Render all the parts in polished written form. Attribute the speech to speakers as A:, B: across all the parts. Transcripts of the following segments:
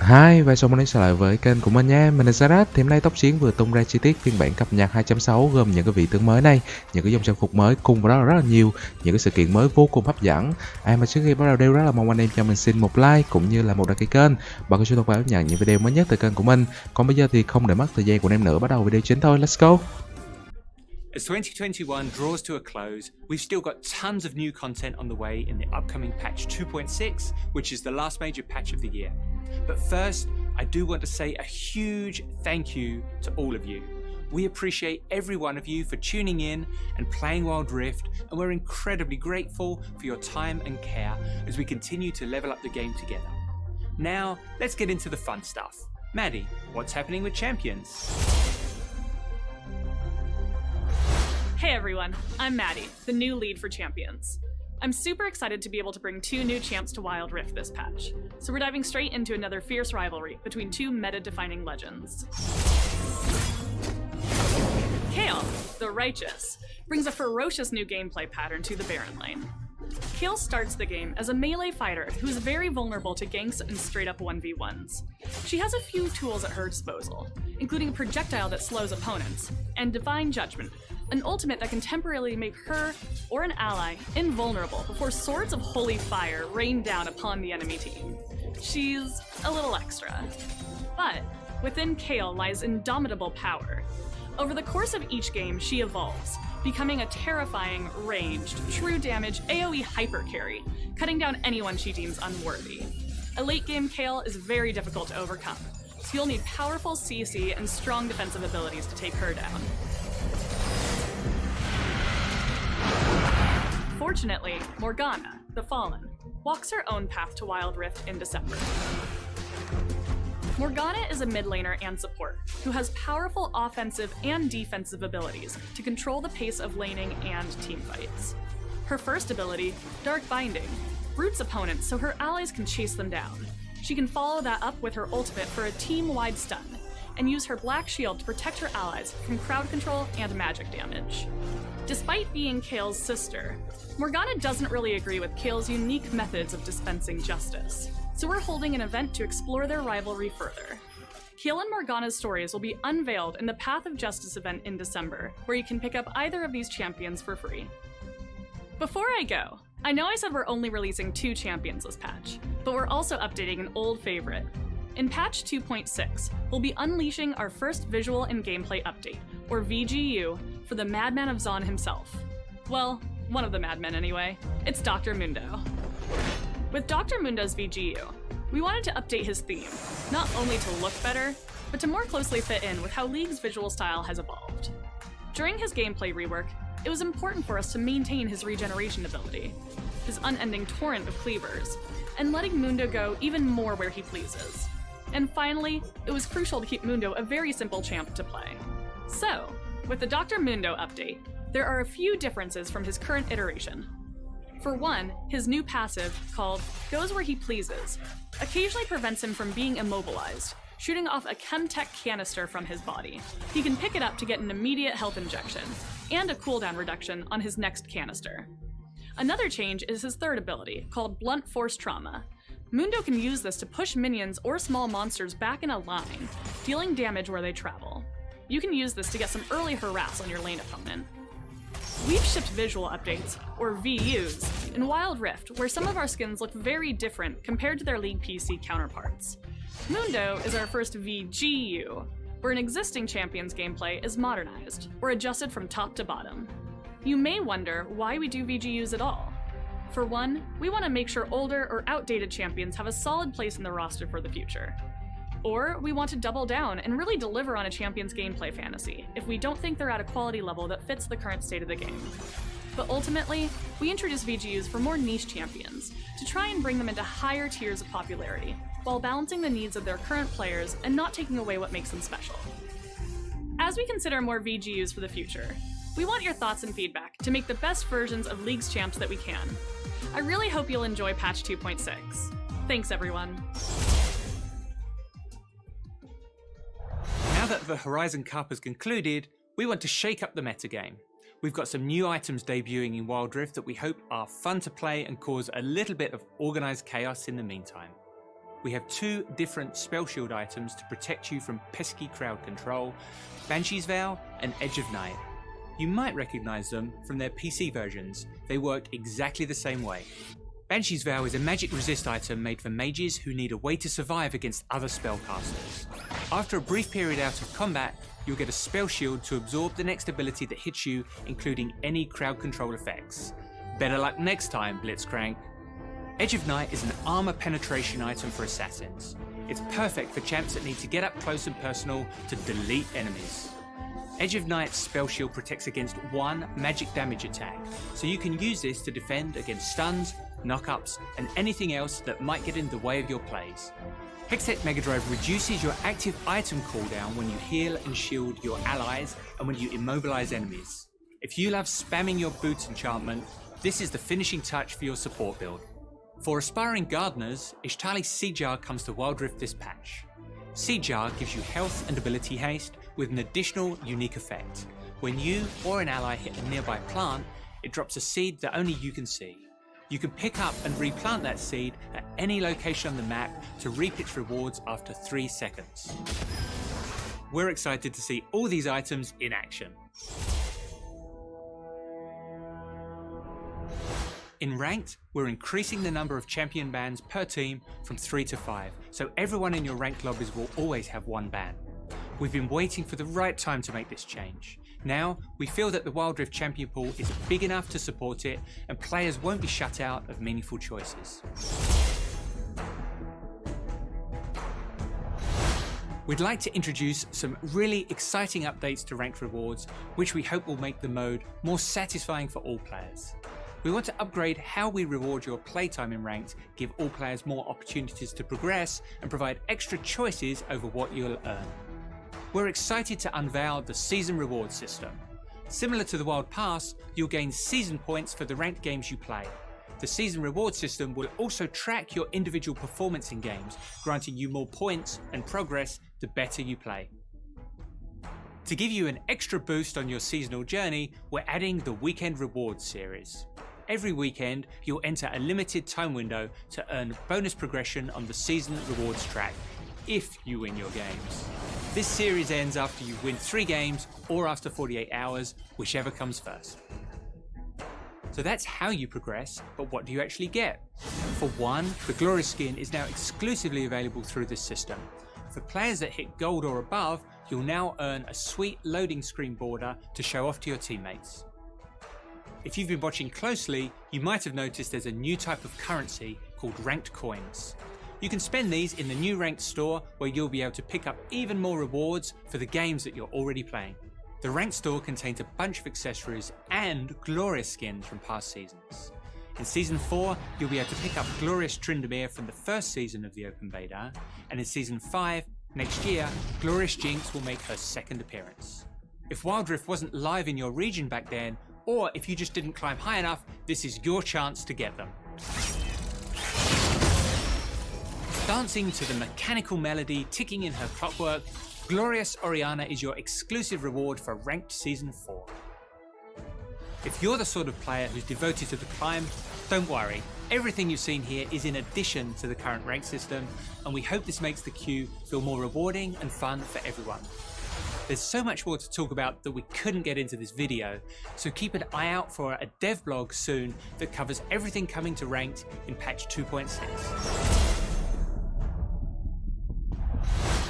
A: Hi, và chào mừng đến trở lại với kênh của mình nha. Mình là Zerus. Thì hôm nay Tốc Chiến vừa tung ra chi tiết phiên bản cập nhật 2.6 gồm những cái vị tướng mới này, những cái dòng trang phục mới cùng với đó là rất là nhiều những cái sự kiện mới vô cùng hấp dẫn. Mà trước khi bắt đầu đều rất là mong anh em cho mình xin một like cũng như là một đăng ký kênh và có chuông thông báo nhận những video mới nhất từ kênh của mình. Còn bây giờ thì không để mất thời gian của anh em nữa, bắt đầu video chính thôi. Let's go.
B: As 2021 draws to a close, we've still got tons of new content on the way in the upcoming patch 2.6, which is the last major patch of the year. But first, I do want to say a huge thank you to all of you. We appreciate every one of you for tuning in and playing Wild Rift, and we're incredibly grateful for your time and care as we continue to level up the game together. Now, let's get into the fun stuff. Maddie, what's happening with champions?
C: Hey everyone, I'm Maddie, the new lead for Champions. I'm super excited to be able to bring 2 new champs to Wild Rift this patch, so we're diving straight into another fierce rivalry between 2 meta-defining legends. Kayle, the Righteous, brings a ferocious new gameplay pattern to the Baron lane. Kayle starts the game as a melee fighter who's very vulnerable to ganks and straight-up 1v1s. She has a few tools at her disposal, including a projectile that slows opponents, and Divine Judgment, an ultimate that can temporarily make her or an ally invulnerable before swords of holy fire rain down upon the enemy team. She's a little extra. But within Kayle lies indomitable power. Over the course of each game, she evolves, becoming a terrifying, ranged, true damage AoE hyper carry, cutting down anyone she deems unworthy. A late game Kayle is very difficult to overcome, so you'll need powerful CC and strong defensive abilities to take her down. Fortunately, Morgana, the Fallen, walks her own path to Wild Rift in December. Morgana is a mid laner and support, who has powerful offensive and defensive abilities to control the pace of laning and teamfights. Her first ability, Dark Binding, roots opponents so her allies can chase them down. She can follow that up with her ultimate for a team-wide stun, and use her Black Shield to protect her allies from crowd control and magic damage. Despite being Kayle's sister, Morgana doesn't really agree with Kayle's unique methods of dispensing justice, so we're holding an event to explore their rivalry further. Kayle and Morgana's stories will be unveiled in the Path of Justice event in December, where you can pick up either of these champions for free. Before I go, I know I said we're only releasing 2 champions this patch, but we're also updating an old favorite. In patch 2.6, we'll be unleashing our first visual and gameplay update, or VGU, for the Madman of Zaun himself. Well, one of the madmen anyway. It's Dr. Mundo. With Dr. Mundo's VGU, we wanted to update his theme, not only to look better, but to more closely fit in with how League's visual style has evolved. During his gameplay rework, it was important for us to maintain his regeneration ability, his unending torrent of cleavers, and letting Mundo go even more where he pleases. And finally, it was crucial to keep Mundo a very simple champ to play. So, with the Dr. Mundo update, there are a few differences from his current iteration. For one, his new passive, called Goes Where He Pleases, occasionally prevents him from being immobilized, shooting off a Chemtech canister from his body. He can pick it up to get an immediate health injection, and a cooldown reduction on his next canister. Another change is his third ability, called Blunt Force Trauma. Mundo can use this to push minions or small monsters back in a line, dealing damage where they travel. You can use this to get some early harass on your lane opponent. We've shipped visual updates, or VUs, in Wild Rift, where some of our skins look very different compared to their League PC counterparts. Mundo is our first VGU, where an existing champion's gameplay is modernized, or adjusted from top to bottom. You may wonder why we do VGUs at all. For one, we want to make sure older or outdated champions have a solid place in the roster for the future. Or we want to double down and really deliver on a champion's gameplay fantasy if we don't think they're at a quality level that fits the current state of the game. But ultimately, we introduce VGUs for more niche champions, to try and bring them into higher tiers of popularity, while balancing the needs of their current players and not taking away what makes them special. As we consider more VGUs for the future, we want your thoughts and feedback to make the best versions of League's champs that we can. I really hope you'll enjoy patch 2.6. Thanks everyone.
B: Now that the Horizon Cup has concluded, we want to shake up the metagame. We've got some new items debuting in Wild Rift that we hope are fun to play and cause a little bit of organised chaos in the meantime. we have 2 different spell shield items to protect you from pesky crowd control, Banshee's Vow and Edge of Night. You might recognise them from their PC versions. They work exactly the same way. Banshee's Vow is a magic resist item made for mages who need a way to survive against other spellcasters. After a brief period out of combat, you'll get a spell shield to absorb the next ability that hits you, including any crowd control effects. Better luck next time, Blitzcrank. Edge of Night is an armor penetration item for assassins. It's perfect for champs that need to get up close and personal to delete enemies. Edge of Night's spell shield protects against 1 magic damage attack, so you can use this to defend against stuns, knockups, and anything else that might get in the way of your plays. Hextech Mega Drive reduces your active item cooldown when you heal and shield your allies and when you immobilize enemies. If you love spamming your boots enchantment, this is the finishing touch for your support build. For aspiring gardeners, Ishtali's Seed Jar comes to Wild Rift this patch. Seed Jar gives you health and ability haste with an additional unique effect. When you or an ally hit a nearby plant, it drops a seed that only you can see. You can pick up and replant that seed at any location on the map to reap its rewards after 3 seconds. We're excited to see all these items in action. In Ranked, we're increasing the number of champion bans per team from 3 to 5, so everyone in your ranked lobbies will always have 1 ban. We've been waiting for the right time to make this change. Now, we feel that the Wild Rift champion pool is big enough to support it, and players won't be shut out of meaningful choices. We'd like to introduce some really exciting updates to ranked rewards, which we hope will make the mode more satisfying for all players. We want to upgrade how we reward your playtime in Ranked, give all players more opportunities to progress, and provide extra choices over what you'll earn. We're excited to unveil the Season Reward system. Similar to the Wild Pass, you'll gain season points for the ranked games you play. The Season Reward system will also track your individual performance in games, granting you more points and progress the better you play. To give you an extra boost on your seasonal journey, we're adding the Weekend Rewards series. Every weekend, you'll enter a limited time window to earn bonus progression on the Season Rewards track, if you win your games. This series ends after you win 3 games or after 48 hours, whichever comes first. So that's how you progress, but what do you actually get? For one, the Glorious skin is now exclusively available through this system. For players that hit gold or above, you'll now earn a sweet loading screen border to show off to your teammates. If you've been watching closely, you might have noticed there's a new type of currency called Ranked Coins. You can spend these in the new Ranked store, where you'll be able to pick up even more rewards for the games that you're already playing. The Ranked store contains a bunch of accessories and Glorious skins from past seasons. In Season 4, you'll be able to pick up Glorious Tryndamere from the first season of the open beta, and in Season 5, next year, Glorious Jinx will make her second appearance. If Wild Rift wasn't live in your region back then, or if you just didn't climb high enough, this is your chance to get them. Dancing to the mechanical melody ticking in her clockwork, Glorious Oriana is your exclusive reward for Ranked Season 4. If you're the sort of player who's devoted to the climb, don't worry. Everything you've seen here is in addition to the current rank system, and we hope this makes the queue feel more rewarding and fun for everyone. There's so much more to talk about that we couldn't get into this video, so keep an eye out for a dev blog soon that covers everything coming to Ranked in patch 2.6.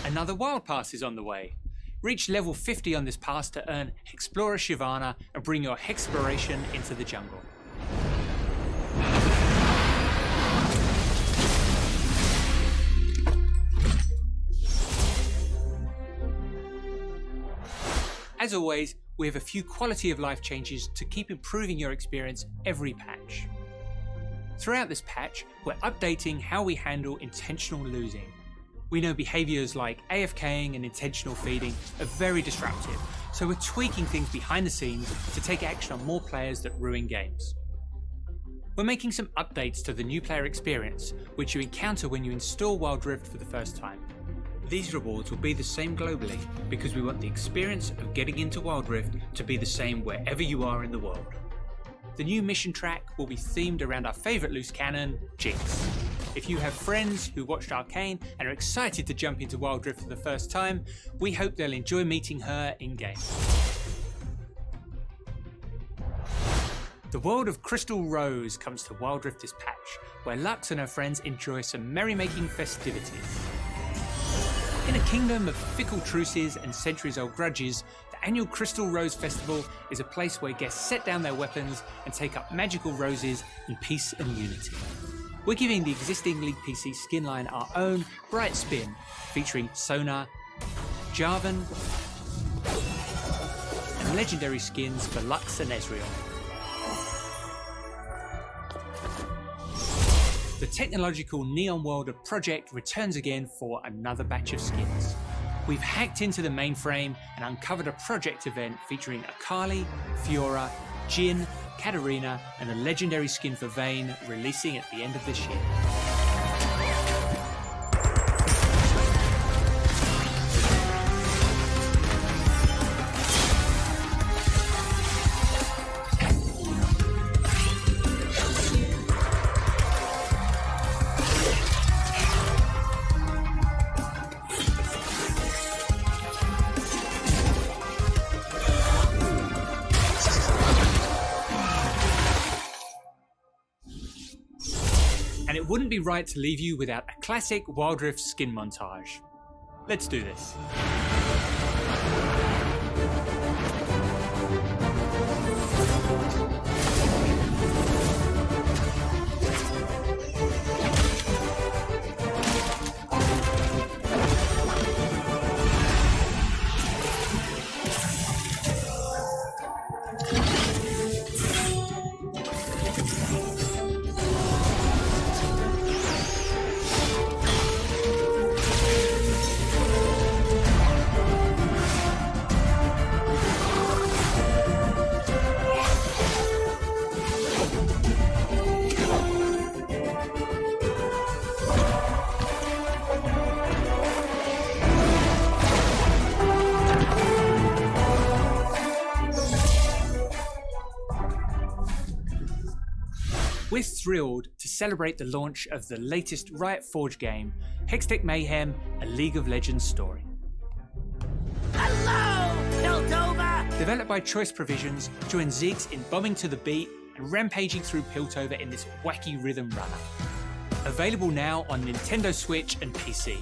B: Another Wild Pass is on the way. Reach level 50 on this pass to earn Explorer Shyvana and bring your Hexploration into the jungle. As always, we have a few quality of life changes to keep improving your experience every patch. Throughout this patch, we're updating how we handle intentional losing. We know behaviours like AFKing and intentional feeding are very disruptive, so we're tweaking things behind the scenes to take action on more players that ruin games. We're making some updates to the new player experience, which you encounter when you install Wild Rift for the first time. These rewards will be the same globally, because we want the experience of getting into Wild Rift to be the same wherever you are in the world. The new mission track will be themed around our favourite loose cannon, Jinx. If you have friends who watched Arcane and are excited to jump into Wild Rift for the first time, we hope they'll enjoy meeting her in-game. The world of Crystal Rose comes to Wild Rift this patch, where Lux and her friends enjoy some merrymaking festivities. In a kingdom of fickle truces and centuries-old grudges, the annual Crystal Rose Festival is a place where guests set down their weapons and take up magical roses in peace and unity. We're giving the existing League PC skin line our own bright spin, featuring Sonar, Jarvan, and legendary skins for Lux and Ezreal. The technological neon world of Project returns again for another batch of skins. We've hacked into the mainframe and uncovered a Project event featuring Akali, Fiora, Chien, Katarina, and a legendary skin for Vayne releasing at the end of this year. And it wouldn't be right to leave you without a classic Wild Rift skin montage. Let's do this. We're thrilled to celebrate the launch of the latest Riot Forge game, Hextech Mayhem, a League of Legends story.
D: Hello, Piltover!
B: Developed by Choice Provisions, join Ziggs in bombing to the beat and rampaging through Piltover in this wacky rhythm runner. Available now on Nintendo Switch and PC.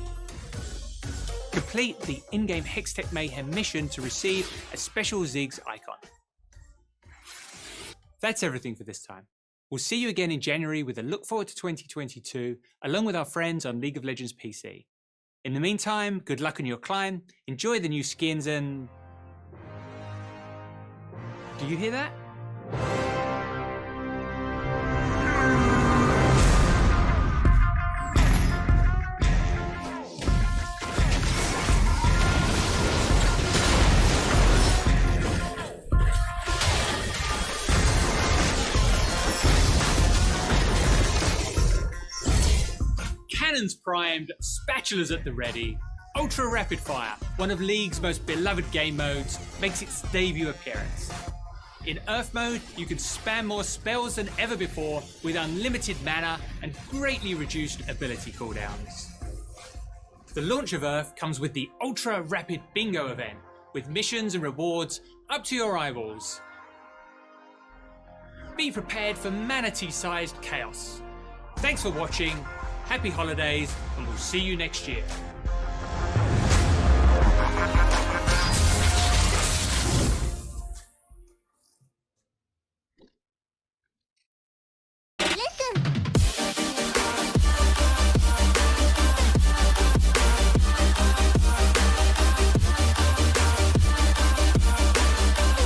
B: Complete the in-game Hextech Mayhem mission to receive a special Ziggs icon. That's everything for this time. We'll see you again in January with a look forward to 2022, along with our friends on League of Legends PC. In the meantime, good luck on your climb, enjoy the new skins and... Do you hear that? Cannons primed, spatulas at the ready. Ultra Rapid Fire, one of League's most beloved game modes, makes its debut appearance. In Earth mode, you can spam more spells than ever before with unlimited mana and greatly reduced ability cooldowns. The launch of Earth comes with the Ultra Rapid Bingo event, with missions and rewards up to your eyeballs. Be prepared for manatee-sized chaos. Thanks for watching. Happy holidays, and we'll see you next year.